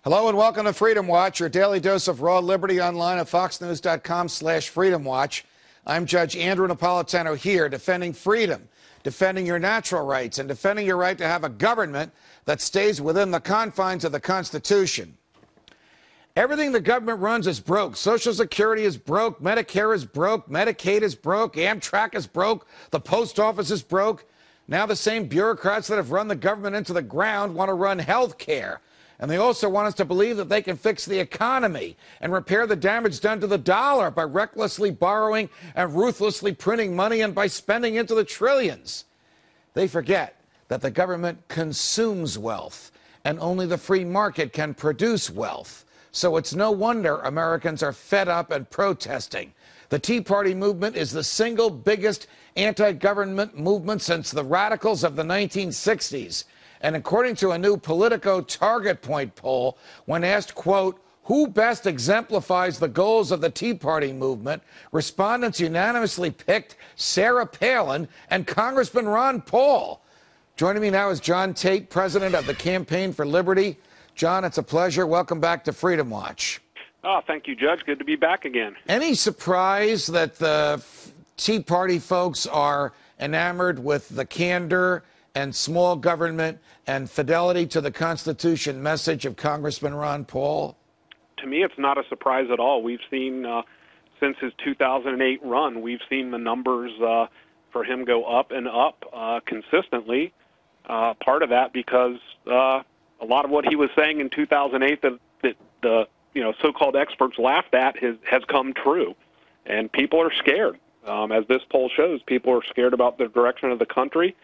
Hello and welcome to Freedom Watch, your daily dose of raw liberty online at foxnews.com/Freedom Watch. I'm Judge Andrew Napolitano here defending freedom, defending your natural rights, and defending your right to have a government that stays within the confines of the Constitution. Everything the government runs is broke. Social Security is broke. Medicare is broke. Medicaid is broke. Amtrak is broke. The post office is broke. Now the same bureaucrats that have run the government into the ground want to run health care. And they also want us to believe that they can fix the economy and repair the damage done to the dollar by recklessly borrowing and ruthlessly printing money and by spending into the trillions. They forget that the government consumes wealth and only the free market can produce wealth. So it's no wonder Americans are fed up and protesting. The Tea Party movement is the single biggest anti-government movement since the radicals of the 1960s. And according to a new Politico Target Point poll, when asked, quote, who best exemplifies the goals of the Tea Party movement, respondents unanimously picked Sarah Palin and Congressman Ron Paul. Joining me now is John Tate, president of the Campaign for Liberty. John, it's a pleasure. Welcome back to Freedom Watch. Oh, thank you, Judge. Good to be back again. Any surprise that the Tea Party folks are enamored with the candor and small government and fidelity to the Constitution message of Congressman Ron Paul? To me, it's not a surprise at all. We've seen, since his 2008 run, we've seen the numbers for him go up and up consistently. Part of that because a lot of what he was saying in 2008 that the so-called experts laughed at has come true. And people are scared. As this poll shows, people are scared about the direction of the country.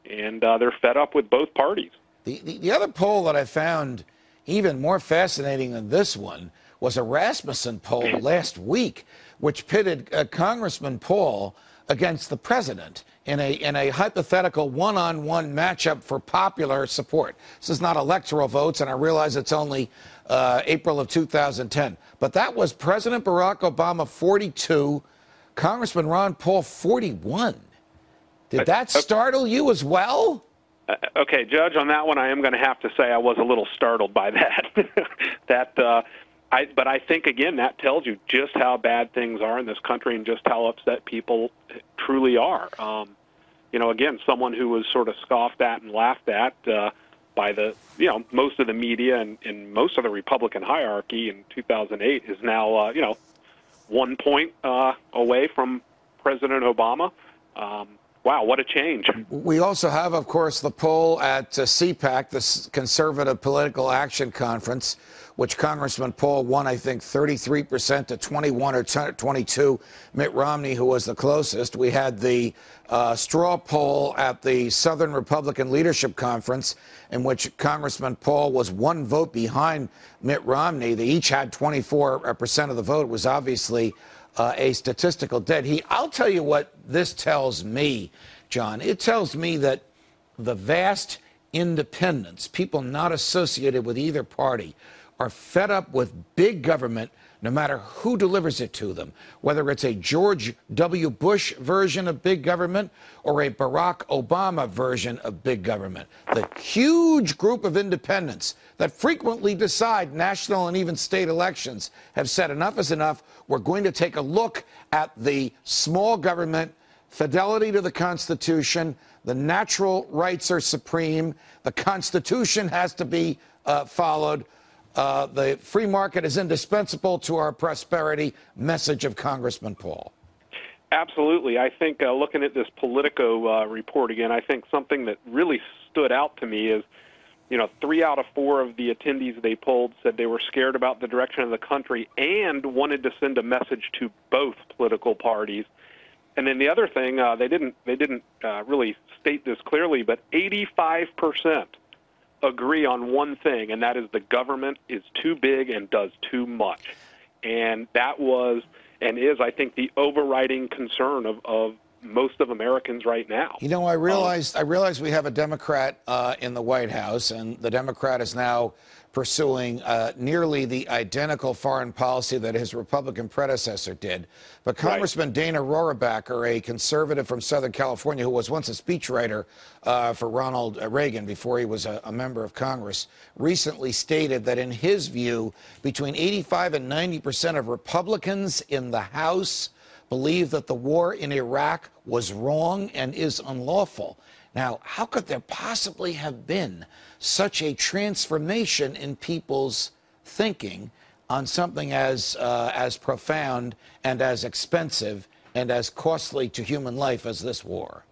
And they're fed up with both parties. The other poll that I found even more fascinating than this one was a Rasmussen poll last week, which pitted Congressman Paul against the president in a hypothetical one-on-one matchup for popular support. This is not electoral votes, and I realize it's only April of 2010. But that was President Barack Obama 42, Congressman Ron Paul 41. Did that startle you as well? Okay, Judge, on that one, I am going to have to say I was a little startled by that. But I think, again, that tells you just how bad things are in this country and just how upset people truly are. Again, someone who was sort of scoffed at and laughed at by the, most of the media and most of the Republican hierarchy in 2008 is now, 1 point away from President Obama. Wow, what a change. We also have, of course, the poll at CPAC, the Conservative Political Action Conference, which Congressman Paul won, I think, 33% to 21 or 22. Mitt Romney, who was the closest. We had the straw poll at the Southern Republican Leadership Conference, in which Congressman Paul was 1 vote behind Mitt Romney. They each had 24% of the vote. It was obviously a statistical dead heat. I'll tell you what this tells me, John. It tells me that the vast independents, people not associated with either party, are fed up with big government no matter who delivers it to them, whether it's a George W. Bush version of big government or a Barack Obama version of big government. The huge group of independents that frequently decide national and even state elections have said enough is enough. We're going to take a look at the small government, fidelity to the Constitution. The natural rights are supreme. The Constitution has to be followed. The free market is indispensable to our prosperity, message of Congressman Paul. Absolutely. I think looking at this Politico report again, I think something that really stood out to me is, 3 out of 4 of the attendees they polled said they were scared about the direction of the country and wanted to send a message to both political parties. And then the other thing, they didn't really state this clearly, but 85% agree on one thing, and that is the government is too big and does too much. And that was and is, I think, the overriding concern of most of Americans right now. You know, I realized we have a Democrat in the White House, and the Democrat is now pursuing nearly the identical foreign policy that his Republican predecessor did. But Congressman Dana Rohrabacher, a conservative from Southern California who was once a speechwriter for Ronald Reagan before he was a member of Congress, recently stated that in his view, between 85 and 90% of Republicans in the House believe that the war in Iraq was wrong and is unlawful. Now, how could there possibly have been such a transformation in people's thinking on something as profound and as expensive and as costly to human life as this war?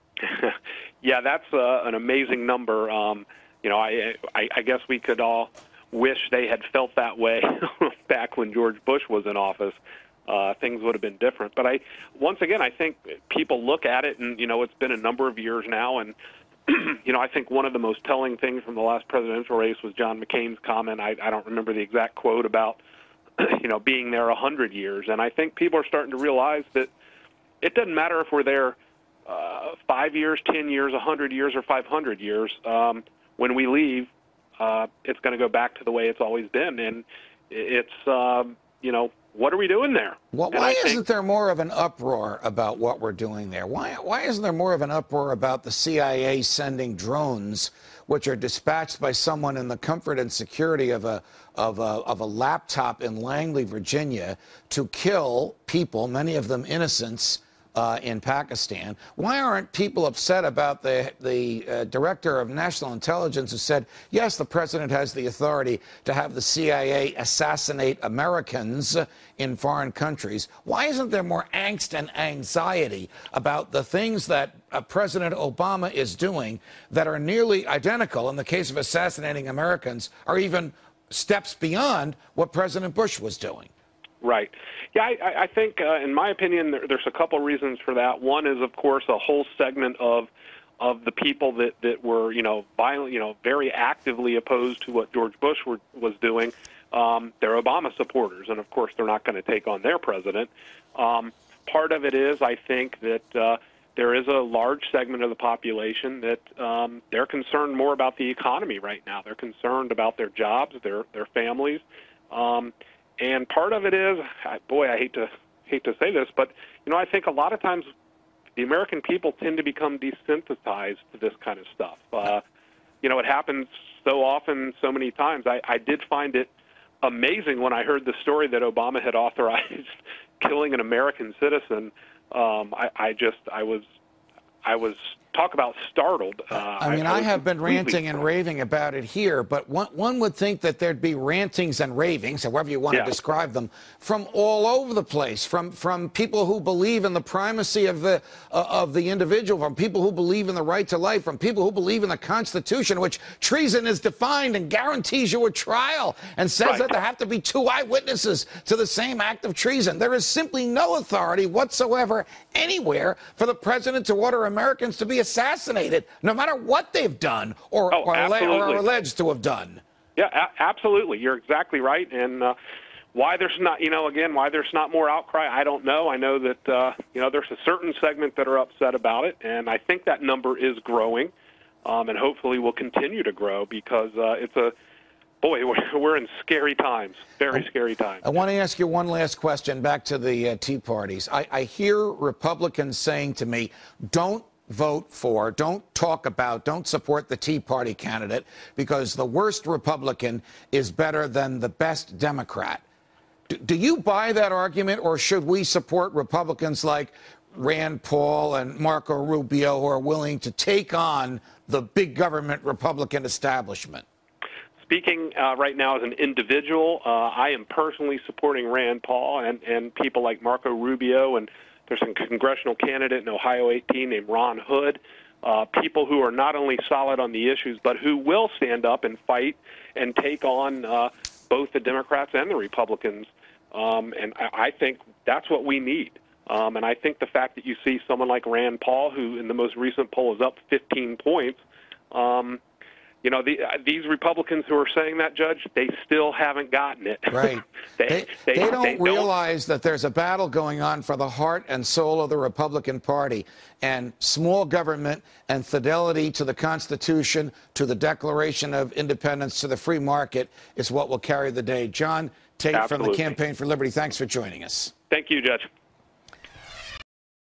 Yeah, that's an amazing number. You know, I guess we could all wish they had felt that way back when George Bush was in office. Things would have been different. But once again, I think people look at it, and, you know, it's been a number of years now, and, you know, I think one of the most telling things from the last presidential race was John McCain's comment. I don't remember the exact quote about, you know, being there 100 years. And I think people are starting to realize that it doesn't matter if we're there 5 years, 10 years, 100 years, or 500 years. When we leave, it's going to go back to the way it's always been. And it's, you know, what are we doing there? Well, why isn't there more of an uproar about what we're doing there? Why isn't there more of an uproar about the CIA sending drones, which are dispatched by someone in the comfort and security of a laptop in Langley, Virginia, to kill people, many of them innocents, in Pakistan? Why aren't people upset about the director of national intelligence who said, yes, the president has the authority to have the CIA assassinate Americans in foreign countries? Why isn't there more angst and anxiety about the things that President Obama is doing that are nearly identical, in the case of assassinating Americans, or even steps beyond what President Bush was doing? Right. Yeah, I think, in my opinion, there's a couple reasons for that. One is, of course, a whole segment of the people that were, you know, violent, you know, very actively opposed to what George Bush was doing. They're Obama supporters, and of course, they're not going to take on their president. Part of it is, I think, that there is a large segment of the population that they're concerned more about the economy right now. They're concerned about their jobs, their families. And part of it is, boy, I hate to say this, but, you know, I think a lot of times the American people tend to become desensitized to this kind of stuff. You know, it happens so often, so many times. I did find it amazing when I heard the story that Obama had authorized killing an American citizen. I was talk about startled. I mean, I have been ranting and raving about it here, but one would think that there'd be rantings and ravings, however you want to describe them, from all over the place, from people who believe in the primacy of the individual, from people who believe in the right to life, from people who believe in the Constitution, which treason is defined and guarantees you a trial and says that there have to be 2 eyewitnesses to the same act of treason. There is simply no authority whatsoever anywhere for the president to order Americans to be assassinated, no matter what they've done or are alleged to have done. Yeah, absolutely. You're exactly right. And why there's not, you know, again, why there's not more outcry, I don't know. I know that, you know, there's a certain segment that are upset about it, and I think that number is growing, and hopefully will continue to grow, because it's a, boy, we're in scary times, very scary times. I want to ask you one last question back to the Tea Parties. I hear Republicans saying to me, don't vote for, don't talk about, don't support the Tea Party candidate because the worst Republican is better than the best Democrat. Do you buy that argument, or should we support Republicans like Rand Paul and Marco Rubio, who are willing to take on the big government Republican establishment? Speaking right now as an individual, I am personally supporting Rand Paul and people like Marco Rubio, and there's a congressional candidate in Ohio 18 named Ron Hood, people who are not only solid on the issues, but who will stand up and fight and take on both the Democrats and the Republicans. And I think that's what we need. And I think the fact that you see someone like Rand Paul, who in the most recent poll is up 15 points, You know, these Republicans who are saying that, Judge, they still haven't gotten it. Right. They don't realize that there's a battle going on for the heart and soul of the Republican Party. And small government and fidelity to the Constitution, to the Declaration of Independence, to the free market is what will carry the day. John Tate from the Campaign for Liberty, thanks for joining us. Thank you, Judge.